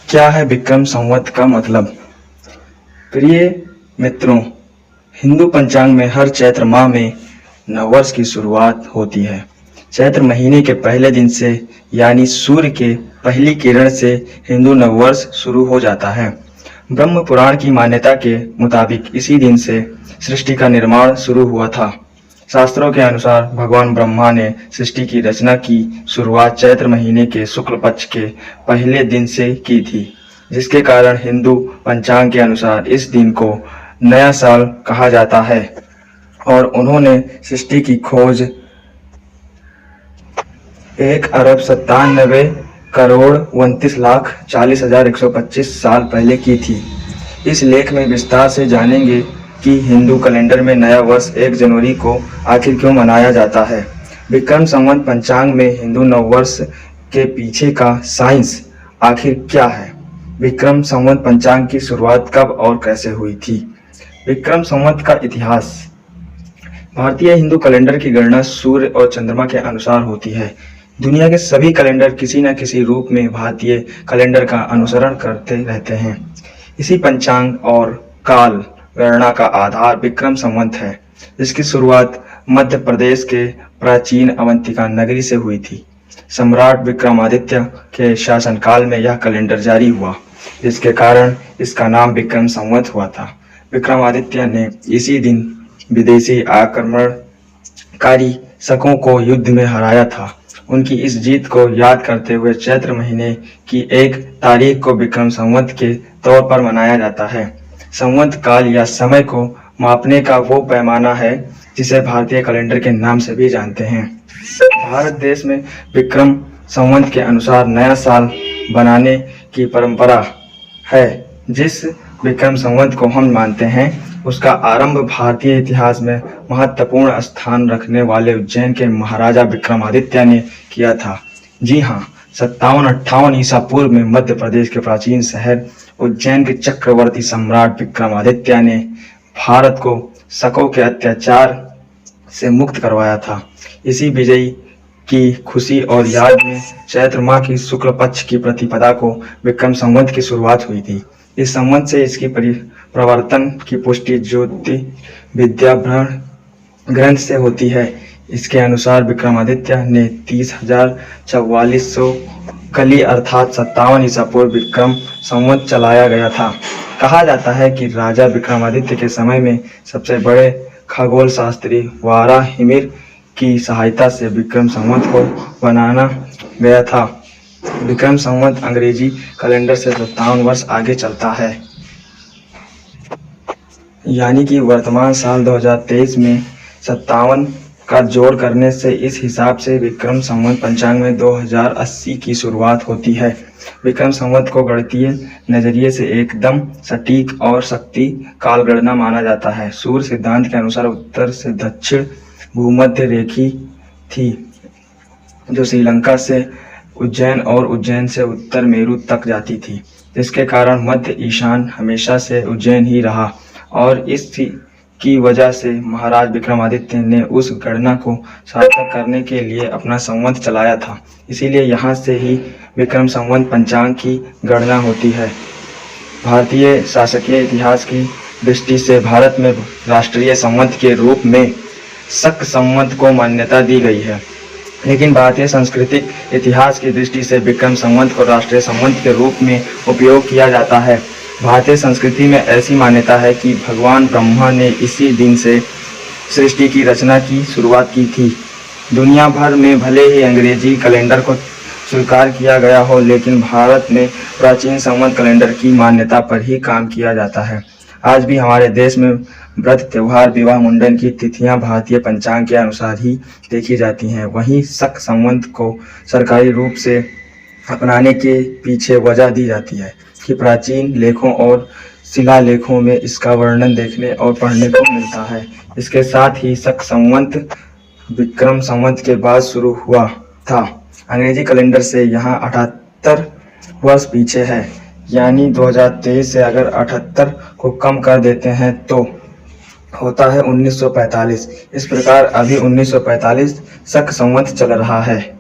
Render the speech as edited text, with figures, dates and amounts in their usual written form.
क्या है विक्रम संवत का मतलब? प्रिय मित्रों, हिंदू पंचांग में हर चैत्र माह में नववर्ष की शुरुआत होती है। चैत्र महीने के पहले दिन से यानी सूर्य के पहली किरण से हिंदू नववर्ष शुरू हो जाता है। ब्रह्म पुराण की मान्यता के मुताबिक इसी दिन से सृष्टि का निर्माण शुरू हुआ था। शास्त्रों के अनुसार भगवान ब्रह्मा ने सृष्टि की रचना की शुरुआत चैत्र महीने के शुक्ल पक्ष के पहले दिन से की थी, जिसके कारण हिंदू पंचांग के अनुसार इस दिन को नया साल कहा जाता है। और उन्होंने सृष्टि की खोज 1,97,29,40,125 साल पहले की थी। इस लेख में विस्तार से जानेंगे कि हिंदू कैलेंडर में नया वर्ष 1 जनवरी को आखिर क्यों मनाया जाता है। विक्रम संवत पंचांग में हिंदू नववर्ष के पीछे का साइंस आखिर क्या है? विक्रम संवत पंचांग की शुरुआत कब और कैसे हुई थी? विक्रम संवत का इतिहास। भारतीय हिंदू कैलेंडर की गणना सूर्य और चंद्रमा के अनुसार होती है। दुनिया के सभी कैलेंडर किसी न किसी रूप में भारतीय कैलेंडर का अनुसरण करते रहते हैं। इसी पंचांग और काल गणना का आधार विक्रम संवत है, जिसकी शुरुआत मध्य प्रदेश के प्राचीन अवंतिका नगरी से हुई थी। सम्राट विक्रमादित्य के शासनकाल में यह कैलेंडर जारी हुआ, जिसके कारण इसका नाम विक्रम संवत हुआ था। विक्रमादित्य ने इसी दिन विदेशी आक्रमणकारी शकों को युद्ध में हराया था। उनकी इस जीत को याद करते हुए चैत्र महीने की 1 तारीख को विक्रम संवत के तौर पर मनाया जाता है। संवत काल या समय को मापने का वो पैमाना है जिसे भारतीय कैलेंडर के नाम से भी जानते हैं। भारत देश में विक्रम संवत के अनुसार नया साल बनाने की परंपरा है। जिस विक्रम संवत को हम मानते हैं, उसका आरंभ भारतीय इतिहास में महत्वपूर्ण स्थान रखने वाले उज्जैन के महाराजा विक्रमादित्य ने किया था। जी हाँ, 57-58 ईसा पूर्व में मध्य प्रदेश के प्राचीन शहर उज्जैन के चक्रवर्ती सम्राट विक्रमादित्य ने भारत को शकों के अत्याचार से मुक्त करवाया था। इसी विजय की खुशी और याद में चैत्र माह की शुक्ल पक्ष की प्रतिपदा को विक्रम संवत की शुरुआत हुई थी। इस संवत से इसकी प्रवर्तन की पुष्टि ज्योति विद्या ग्रंथ से होती है। इसके अनुसार विक्रमादित्य ने 30,4400 कली अर्थात 57 ईसा पूर्व विक्रम संवत चलाया गया था। कहा जाता है कि राजा विक्रमादित्य के समय में सबसे बड़े खगोल शास्त्री वाराहिमिर की सहायता से विक्रम संवत को बनाना गया था। विक्रम संवत अंग्रेजी कैलेंडर से 57 वर्ष आगे चलता है, यानी कि वर्तमान साल 2023 में 57 का जोड़ करने से इस हिसाब से विक्रम संवत पंचांग में 2080 की शुरुआत होती है। विक्रम संवत को गणितीय नजरिए से एकदम सटीक और शक्ति काल गणना माना जाता है। सूर्य सिद्धांत के अनुसार उत्तर से दक्षिण भूमध्य रेखी थी, जो श्रीलंका से उज्जैन और उज्जैन से उत्तर मेरु तक जाती थी, जिसके कारण मध्य ईशान हमेशा से उज्जैन ही रहा। और इस की वजह से महाराज विक्रमादित्य ने उस गणना को सार्थक करने के लिए अपना संवत चलाया था। इसीलिए यहाँ से ही विक्रम संवत पंचांग की गणना होती है। भारतीय शासकीय इतिहास की दृष्टि से भारत में राष्ट्रीय संवत के रूप में शक संवत को मान्यता दी गई है, लेकिन भारतीय सांस्कृतिक इतिहास की दृष्टि से विक्रम संवत को राष्ट्रीय संवत के रूप में उपयोग किया जाता है। भारतीय संस्कृति में ऐसी मान्यता है कि भगवान ब्रह्मा ने इसी दिन से सृष्टि की रचना की शुरुआत की थी। दुनिया भर में भले ही अंग्रेजी कैलेंडर को स्वीकार किया गया हो, लेकिन भारत में प्राचीन संवत कैलेंडर की मान्यता पर ही काम किया जाता है। आज भी हमारे देश में व्रत, त्योहार, विवाह, मुंडन की तिथियां भारतीय पंचांग के अनुसार ही देखी जाती हैं। वहीं शक संवत को सरकारी रूप से अपनाने के पीछे वजह दी जाती है कि प्राचीन लेखों और शिलालेखों में इसका वर्णन देखने और पढ़ने को मिलता है। इसके साथ ही शक संवत विक्रम संवत के बाद शुरू हुआ था। अंग्रेजी कैलेंडर से यहाँ 78 वर्ष पीछे है, यानी 2023 से अगर 78 को कम कर देते हैं तो होता है 1945। इस प्रकार अभी 1945 शक संवत चल रहा है।